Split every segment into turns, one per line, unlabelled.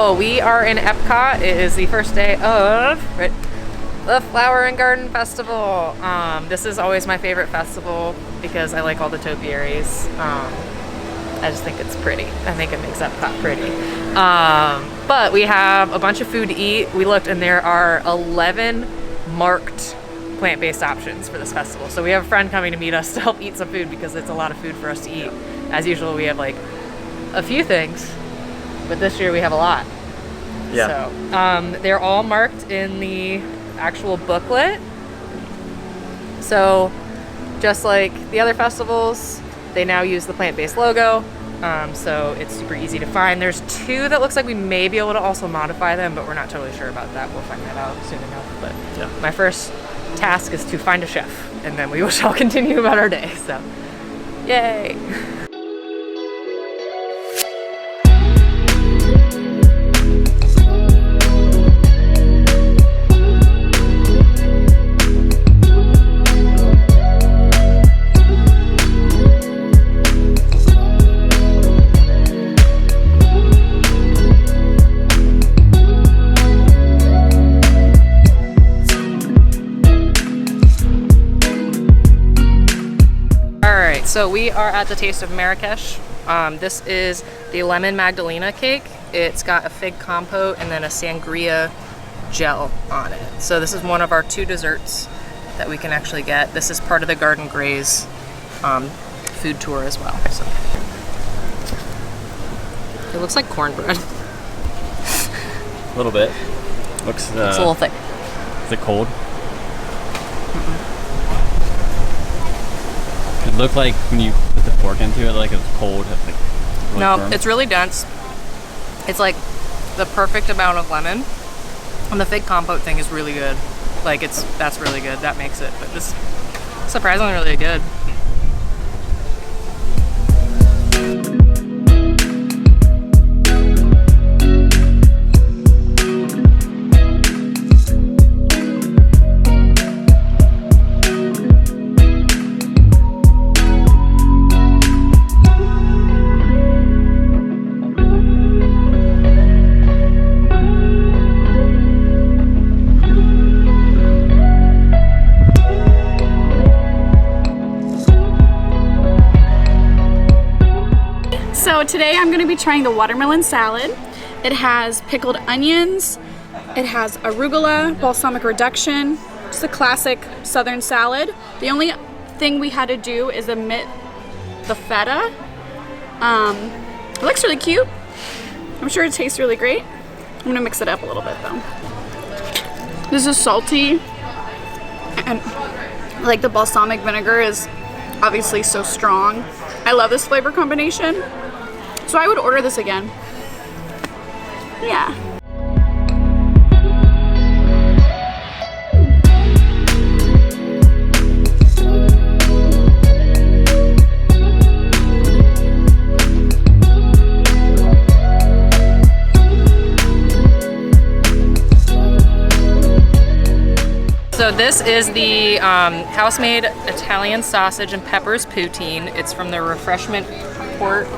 So we are in Epcot. It is the first day of the Flower and Garden Festival. This is always my favorite festival because I like all the topiaries. I just think it's pretty. I think it makes Epcot pretty. But we have a bunch of food to eat. We looked and there are 11 marked plant-based options for this festival. So we have a friend coming to meet us to help eat some food because it's a lot of food for us to eat. As usual, we have like a few things, but this year we have a lot.
Yeah.
So they're all marked in the actual booklet. So just like the other festivals, they now use the plant-based logo. So it's super easy to find. There's 2 that looks like we may be able to also modify them, but we're not totally sure about that. We'll find that out soon enough. But yeah, my first task is to find a chef, and then we shall continue about our day. So, yay! So we are at the Taste of Marrakesh. This is the lemon Magdalena cake. It's got a fig compote and then a sangria gel on it. So this is one of our 2 desserts that we can actually get. This is part of the Garden Graze food tour as well. So it looks like cornbread.
A little bit. Looks
it's a little thick.
Is it cold? It looked like when you put the fork into it, like it was cold. Like really
no,
firm.
It's really dense. It's like the perfect amount of lemon. And the fig compote thing is really good. Like that's really good. That makes it. But this is surprisingly really good.
So today I'm going to be trying the watermelon salad. It has pickled onions, it has arugula, balsamic reduction, just a classic southern salad. The only thing we had to do is omit the feta. It looks really cute. I'm sure it tastes really great. I'm going to mix it up a little bit though. This is salty, and like the balsamic vinegar is obviously so strong. I love this flavor combination. So I would order this again. Yeah.
So this is the house-made Italian sausage and peppers poutine. It's from the Refreshment port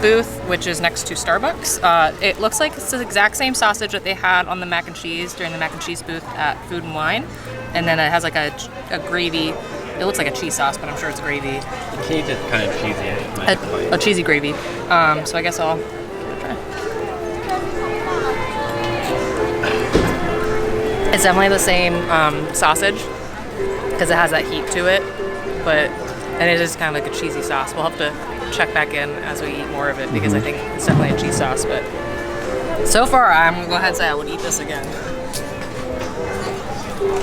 booth, which is next to Starbucks. It looks like it's the exact same sausage that they had on the mac and cheese during the mac and cheese booth at Food and Wine. And then it has like a gravy. It looks like a cheese sauce, but I'm sure it's gravy.
The cheese is kind of cheesy.
A cheesy gravy. So I guess I'll give it a try. It's definitely the same sausage because it has that heat to it, and it is kind of like a cheesy sauce. We'll have to check back in as we eat more of it because I think it's definitely a cheese sauce. But so far, I'm gonna go ahead and say I would eat this again.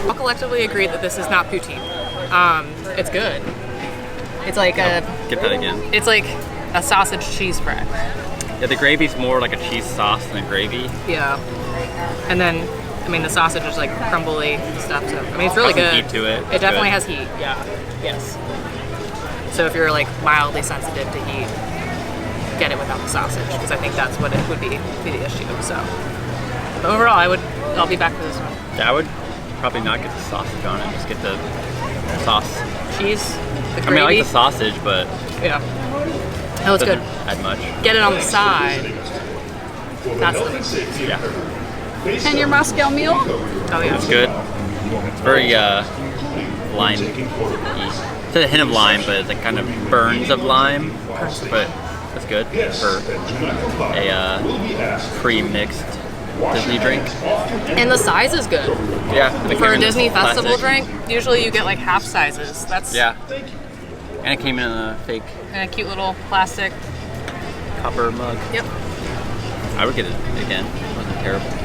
I'll collectively agree that this is not poutine. It's good. It's like
get that again.
It's like a sausage cheese spread.
Yeah, the gravy's more like a cheese sauce than a gravy.
Yeah, and then I mean the sausage is like crumbly stuff. So I mean it's really
Has
good.
some heat to it.
It definitely has heat. Yeah. Yes. So if you're like mildly sensitive to heat, get it without the sausage because I think that's what it would be the issue. So but overall, I'll be back for this one.
Yeah, I would probably not get the sausage on it. Just get the sauce.
Cheese. The gravy.
I mean, I like the sausage, but
yeah. Oh, it's good.
Add much.
Get it on the side. That's the
Yeah,
And your Moscow mule?
Oh yeah.
it's good. It's very lime. It's a hint of lime, but it's like kind of burns of lime. But that's good for a pre-mixed Disney drink.
And the size is good.
Yeah,
For a Disney festival drink, usually you get like half sizes. That's
Yeah, and it came in a fake
and a cute little plastic.
copper mug.
Yep.
I would get it again. It wasn't terrible.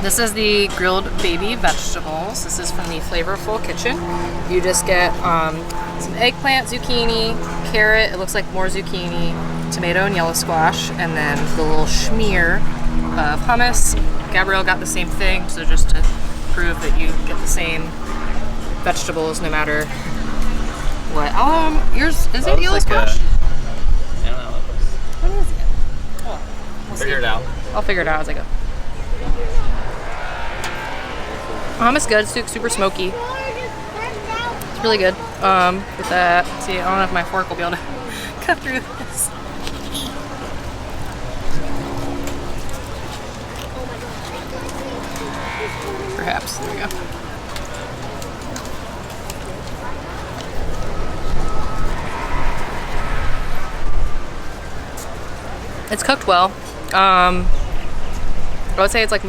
This is the grilled baby vegetables. This is from the Flavorful Kitchen. You just get some eggplant, zucchini, carrot, it looks like more zucchini, tomato and yellow squash, and then the little schmear of hummus. Gabrielle got the same thing, so just to prove that you get the same vegetables no matter what. Yours, is it yellow squash?
I don't know.
What is it? Oh, we'll
Figure
see.
it out.
I'll figure it out as I go. Hummus good, super smoky. It's really good. With that, see, I don't know if my fork will be able to cut through this. Perhaps, there we go. It's cooked well. I would say it's like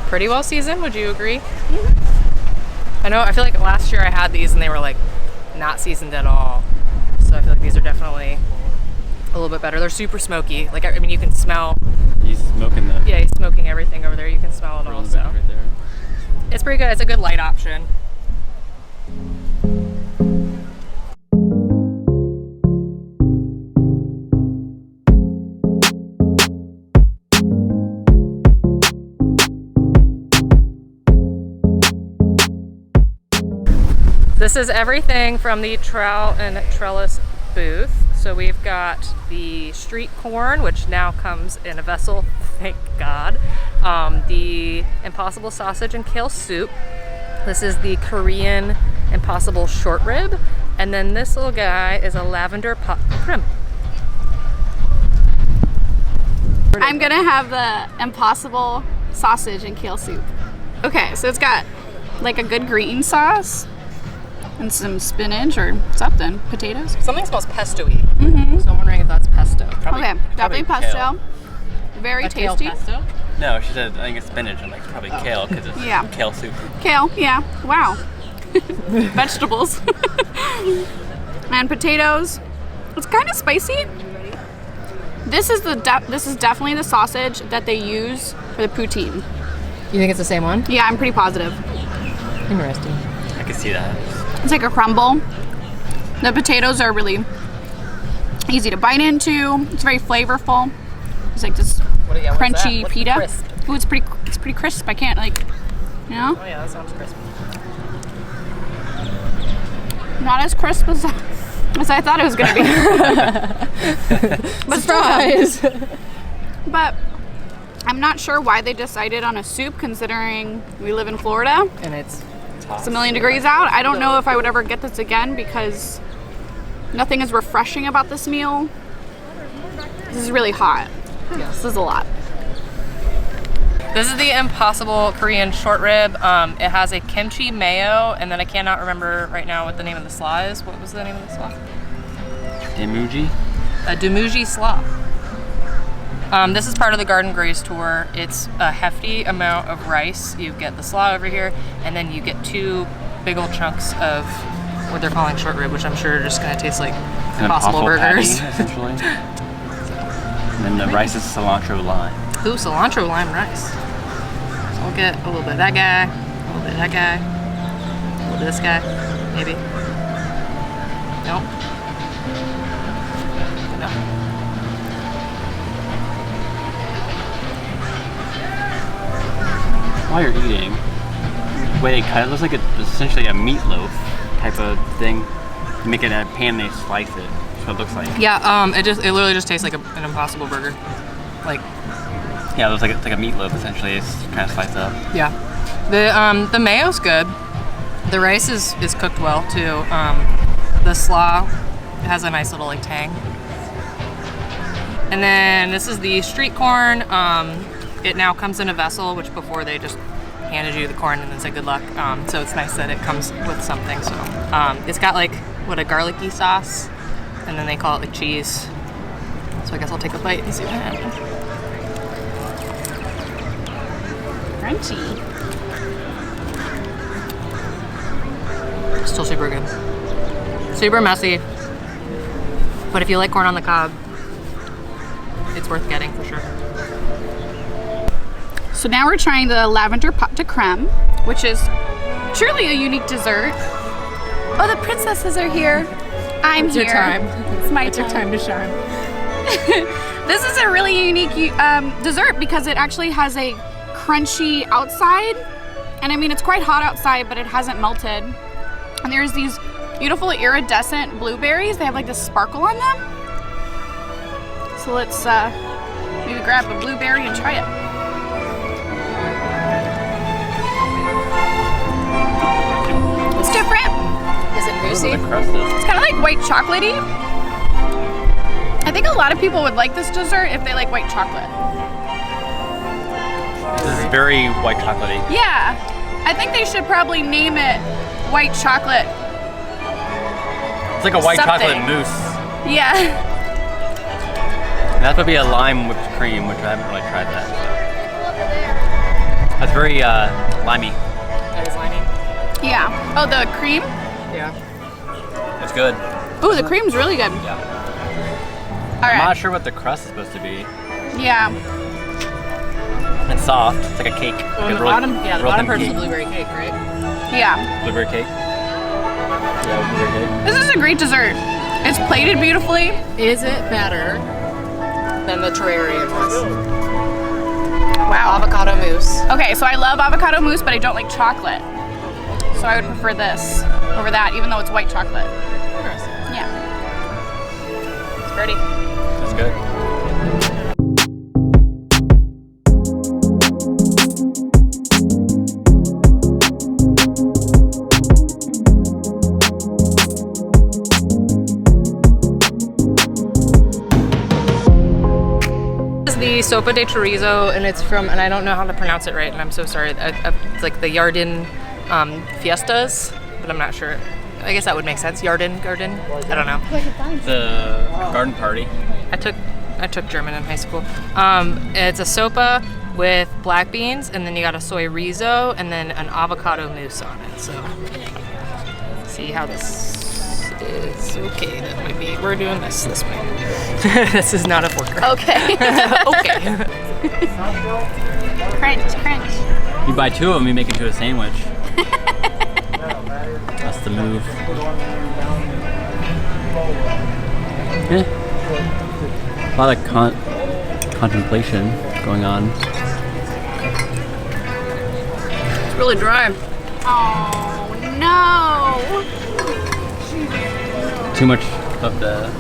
pretty well seasoned. Would you agree? Mm-hmm. I feel like last year I had these and they were like not seasoned at all. So I feel like these are definitely a little bit better. They're super smoky. Like, I mean, you can smell.
He's smoking the.
Yeah, he's smoking everything over there. You can smell it all. So
right there.
it's pretty good. It's a good light option. This is everything from the Trowel and Trellis booth. So we've got the street corn, which now comes in a vessel, thank God. The Impossible sausage and kale soup. This is the Korean Impossible short rib. And then this little guy is a lavender pot creme.
I'm gonna have the Impossible sausage and kale soup. Okay, so it's got like a good green sauce and some spinach or something, potatoes.
Something smells pesto-y. Mm-hmm. So I'm wondering if that's pesto.
Okay, definitely pesto.
Kale.
Very
A kale
tasty.
pesto?
No, she said I think it's spinach. I'm like it's probably kale because it's
Yeah.
kale soup.
Kale, yeah. Wow. Vegetables. And potatoes. It's kind of spicy. This is definitely the sausage that they use for the poutine.
You think it's the same one?
Yeah, I'm pretty positive.
Interesting.
I can see that.
It's like a crumble. The potatoes are really easy to bite into. It's very flavorful. It's like this crunchy pita.
Crisp?
Ooh, it's pretty crisp. I can't like, you know?
Oh yeah, that sounds crispy.
Not as crisp as I thought it was gonna be. But
Surprise!
But I'm not sure why they decided on a soup, considering we live in Florida.
And it's
It's a million degrees out. I don't know if I would ever get this again because nothing is refreshing about this meal. This is really hot. This is a lot.
This is the Impossible Korean short rib. It has a kimchi mayo, and then I cannot remember right now what the name of the slaw is. What was the name of the slaw?
Demuji?
A Demuji slaw. This is part of the Garden Graze tour. It's a hefty amount of rice. You get the slaw over here, and then you get 2 big old chunks of what they're calling short rib, which I'm sure are just gonna taste like Impossible burgers.
Patty, essentially. And then the rice is cilantro lime.
Ooh, cilantro lime rice. So I'll get a little bit of that guy, a little bit of that guy, a little bit of this guy, maybe. Nope. No.
While you're eating, the way they cut it looks like it's essentially a meatloaf type of thing. You make it in a pan and they slice it. That's what it looks like.
Yeah, it literally just tastes like an Impossible burger. Like,
yeah, it looks like it's like a meatloaf essentially. It's kind of sliced up.
yeah. The mayo's good. The rice is cooked well too. The slaw has a nice little like tang. And then this is the street corn. It now comes in a vessel, which before they just handed you the corn and then said good luck. So it's nice that it comes with something. So it's got like a garlicky sauce, and then they call it like cheese. So I guess I'll take a bite and see what happens.
Crunchy.
Still super good. Super messy. But if you like corn on the cob, it's worth getting for sure.
So now we're trying the Lavender pot de creme, which is truly a unique dessert. Oh, the princesses are here. I'm here.
It's your time.
It's my
It's your time to shine.
This is a really unique dessert because it actually has a crunchy outside. And I mean, it's quite hot outside, but it hasn't melted. And there's these beautiful iridescent blueberries. They have like this sparkle on them. So let's maybe grab a blueberry and try it. It's different.
Is it juicy?
The crust is.
It's kind of like white chocolatey. I think a lot of people would like this dessert if they like white chocolate.
This is very white chocolatey.
Yeah, I think they should probably name it white chocolate.
It's like a white
Something.
chocolate mousse.
Yeah.
And that would be a lime whipped cream, which I haven't really tried that. That's very limey.
That is limey.
Yeah. Oh, the cream?
Yeah.
It's good.
Ooh, the cream's really good.
Yeah.
All
I'm not
right.
sure what the crust is supposed to be.
Yeah.
It's soft. It's like a cake.
Well,
Like a
the
rolled-
bottom
rolled
part
in
is the
cake.
blueberry cake, right?
Yeah.
Blueberry cake. Yeah, blueberry cake.
This is a great dessert. It's plated beautifully.
Is it better than the terrarium was?
Wow.
Avocado mousse.
Okay, so I love avocado mousse, but I don't like chocolate. So I would prefer this over that, even though it's white chocolate.
Interesting.
Yeah.
It's pretty.
That's good.
This is the Sopa de Chorizo, and it's from, and I don't know how to pronounce it right, and I'm so sorry. It's like the Jardin Fiestas, but I'm not sure. I guess that would make sense. Jardin. I don't know.
The garden party.
I took German in high school. It's a sopa with black beans, and then you got a soy rizo, and then an avocado mousse on it. So, see how this is. Okay, that might be. We're doing this way. This is not a forker.
Okay.
Okay.
Crunch.
You buy 2 of them, you make it into a sandwich. That's the move. Yeah. A lot of contemplation going on.
It's really dry.
Oh no.
Too much of the.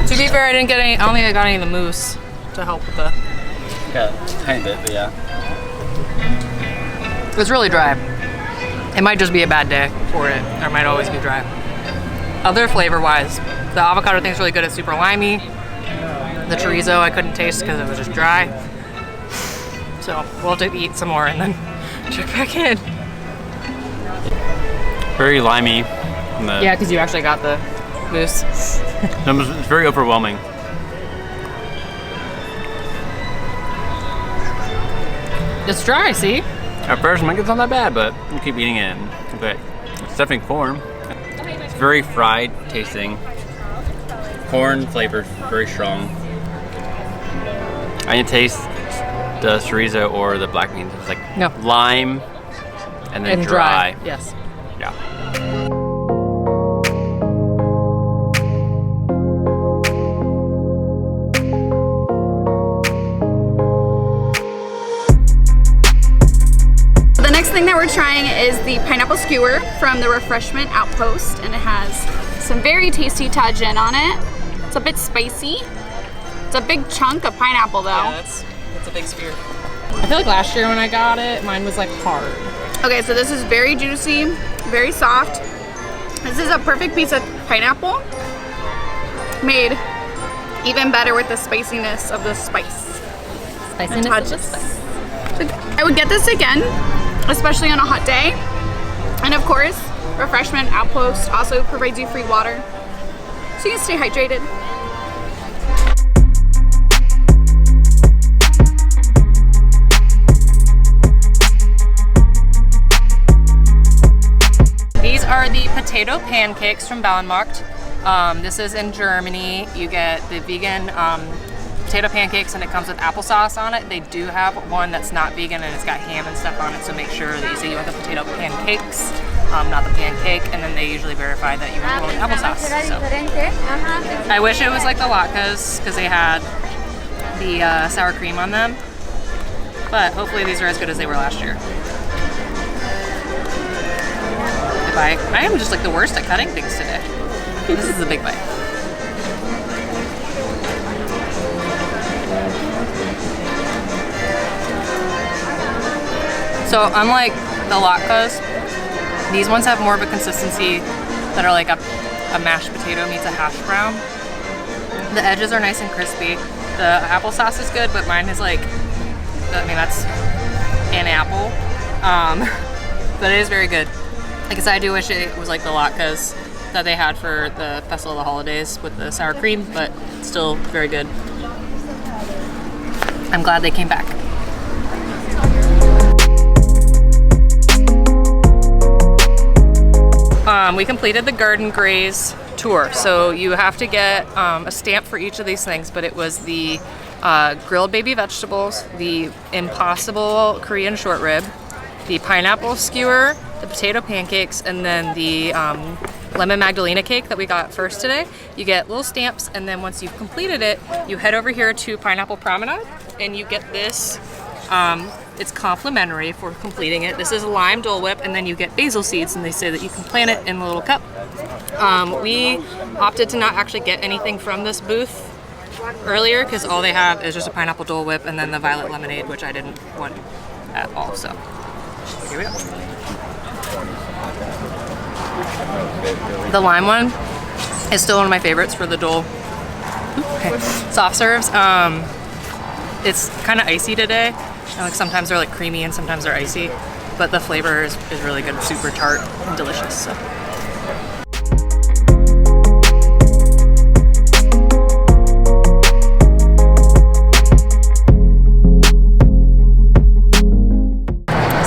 To be fair, I don't think I got any of the mousse to help with the.
Yeah, tiny bit, but yeah.
It's really dry. It might just be a bad day for it, or it might always be dry. Other flavor-wise, the avocado thing's really good. It's super limey. The chorizo I couldn't taste because it was just dry. So we'll have to eat some more and then check back in.
Very limey.
Yeah, because you actually got the mousse.
It's very overwhelming.
It's dry, see?
At first, I'm like, it's not that bad, but you keep eating it. But it's definitely corn. It's very fried tasting. Corn flavor, very strong. I didn't taste the chorizo or the black beans. It's like lime and then dry.
Yes.
Yeah.
The next thing that we're trying is the pineapple skewer from the Refreshment Outpost, and it has some very tasty tajin on it. It's a bit spicy. It's a big chunk of pineapple though.
Yeah, it's a big spear. I feel like last year when I got it, mine was like hard.
Okay, so this is very juicy, very soft. This is a perfect piece of pineapple, made even better with the spiciness of the spice.
Spiciness of the spice.
I would get this again, especially on a hot day. And of course, Refreshment Outpost also provides you free water, so you can stay hydrated.
These are the potato pancakes from Bauernmarkt. This is in Germany. You get the vegan potato pancakes and it comes with applesauce on it. They do have one that's not vegan and it's got ham and stuff on it, so make sure that you say you want the potato pancakes, not the pancake, and then they usually verify that you want one with applesauce. So. I wish it was like the latkes because they had the sour cream on them, but hopefully these are as good as they were last year. I am just like the worst at cutting things today. This is a big bite. So unlike the latkes, these ones have more of a consistency that are like a mashed potato meets a hash brown. The edges are nice and crispy. The applesauce is good, but mine is like, I mean that's an apple, but it is very good. Like I said, I do wish it was like the latkes that they had for the Festival of the Holidays with the sour cream, but still very good. I'm glad they came back. We completed the Garden Graze tour, so you have to get a stamp for each of these things, but it was the grilled baby vegetables, the Impossible Korean short rib, the pineapple skewer, the potato pancakes, and then the lemon Magdalena cake that we got first today. You get little stamps, and then once you've completed it, you head over here to Pineapple Promenade, and you get this. It's complimentary for completing it. This is a lime Dole Whip, and then you get basil seeds, and they say that you can plant it in a little cup. We opted to not actually get anything from this booth earlier because all they have is just a pineapple Dole Whip and then the violet lemonade, which I didn't want at all. So here we go. The lime one is still one of my favorites for the Dole soft serves. It's kind of icy today. Like sometimes they're like creamy and sometimes they're icy, but the flavor is really good, super tart and delicious. So.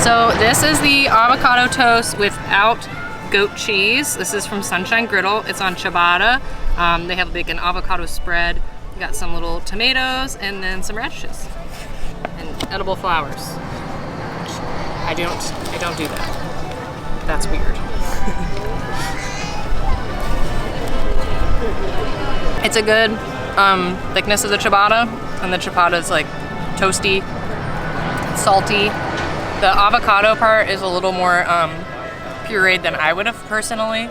So this is the avocado toast without goat cheese. This is from Sunshine Griddle. It's on ciabatta. They have like an avocado spread. You got some little tomatoes and then some radishes and edible flowers. I don't do that. That's weird. It's a good thickness of the ciabatta, and the ciabatta is like toasty, salty. The avocado part is a little more pureed than I would have personally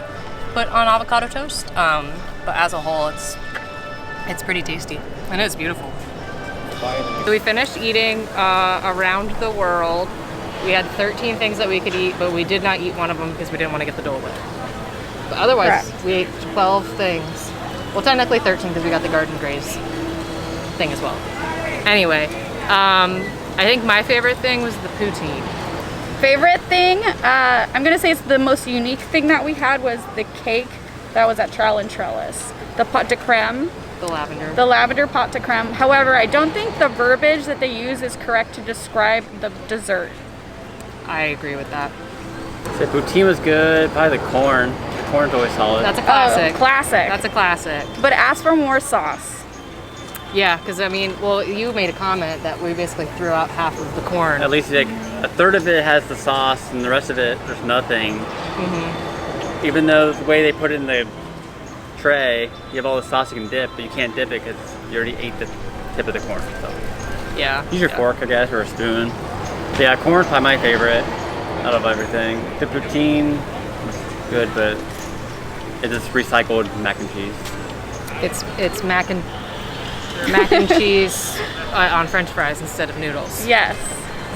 put on avocado toast, but as a whole, it's pretty tasty, and it's beautiful. So we finished eating around the world. We had 13 things that we could eat, but we did not eat one of them because we didn't want to get the Dole Whip. But otherwise, we ate 12 things. Well, technically 13 because we got the Garden Graze. thing as well. Anyway, I think my favorite thing was the poutine.
Favorite thing, I'm gonna say it's the most unique thing that we had was the cake that was at Trowel and Trellis. The pot de creme.
The lavender.
The lavender pot de creme. However, I don't think the verbiage that they use is correct to describe the dessert.
I agree with that.
So poutine was good. Probably the corn. The corn's always solid.
That's a classic.
Classic.
That's a classic.
But ask for more sauce.
Yeah, because I mean, well, you made a comment that we basically threw out half of the corn.
At least like a third of it has the sauce, and the rest of it there's nothing. Even though the way they put it in the tray, you have all the sauce you can dip, but you can't dip it because you already ate the tip of the corn. So
Yeah.
use your fork, I guess, or a spoon. But yeah, corn's probably my favorite out of everything. The poutine was good, but it's just recycled mac and cheese.
It's mac and cheese on French fries instead of noodles.
Yes.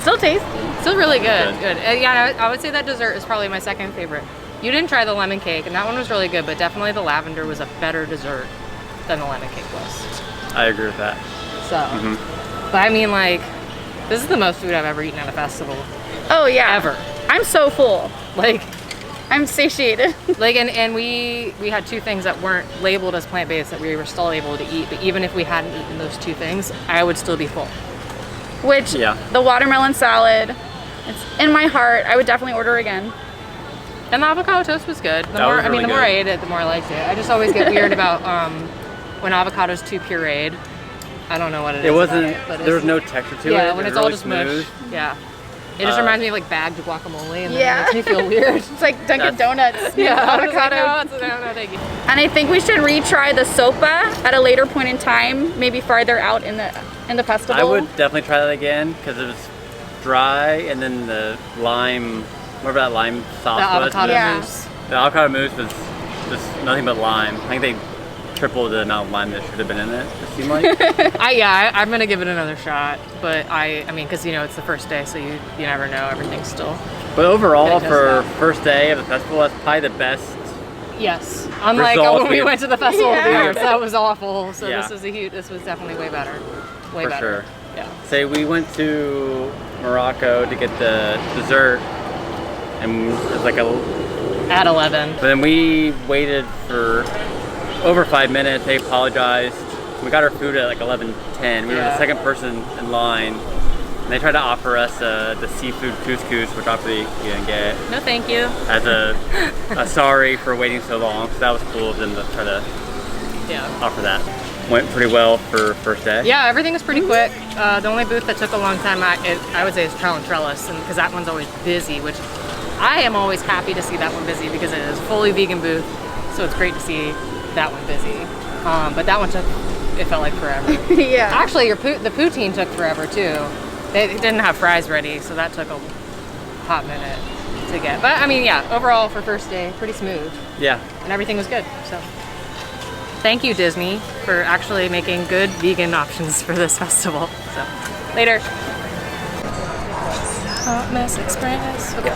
Still tasty.
Still really good.
Good.
Yeah, I would say that dessert is probably my second favorite. You didn't try the lemon cake, and that one was really good, but definitely the lavender was a better dessert than the lemon cake was.
I agree with that.
So, but I mean, like, this is the most food I've ever eaten at a festival.
Oh yeah.
Ever.
I'm so full.
Like,
I'm satiated.
like, and we had two things that weren't labeled as plant-based that we were still able to eat, but even if we hadn't eaten those two things, I would still be full.
Which,
Yeah.
the watermelon salad, it's in my heart. I would definitely order again.
And the avocado toast was good. The
That
more,
was
I mean,
really
the more I
good.
ate it, the more I liked it. I just always get weird about when avocado's too pureed. I don't know what it is.
It wasn't,
about it, but
there was no texture to it.
yeah,
It
when
was
it's all
really
just
smooth.
mush. Yeah. It just reminds me of like bagged guacamole, and then
Yeah.
it makes me feel weird.
It's like Dunkin' Donuts.
Yeah, I was like,
avocado.
no, thank you.
And I think we should retry the sopa at a later point in time, maybe farther out in the festival.
I would definitely try that again because it was dry, and then the lime, whatever that lime sauce
The
was.
avocado
Yeah.
mousse.
The avocado mousse was just nothing but lime. I think they tripled the amount of lime that should have been in it, it seemed like.
I'm gonna give it another shot, but I mean, because you know it's the first day, so you never know. Everything's still.
But overall,
Yeah, it does
for
that.
first day of the festival, that's probably the best.
Yes. Unlike
Results
when we
we-
went to the Festival of the
Yeah.
Arts, that was awful. So
Yeah.
this was definitely way better. Way
For
better.
sure.
Yeah.
Say we went to Morocco to get the dessert, and it was like
At 11.
but then we waited for over 5 minutes. They apologized. We got our food at like 11:10. We were the
Yeah.
second person in line. And they tried to offer us the seafood couscous, which obviously we didn't get,
No, thank you.
as a sorry for waiting so long. So that was cool of them to try to
Yeah.
offer that. Went pretty well for first day.
Yeah, everything was pretty quick. The only booth that took a long time, I would say, is Trowel and Trellis, and because that one's always busy, which I am always happy to see that one busy because it is a fully vegan booth, so it's great to see that one busy. But that one it felt like forever.
Yeah.
Actually, the poutine took forever too. They didn't have fries ready, so that took a hot minute to get. But I mean, yeah, overall for first day, pretty smooth,
Yeah.
and everything was good. So, thank you, Disney, for actually making good vegan options for this festival. So, later. Hot Mess Express. Okay.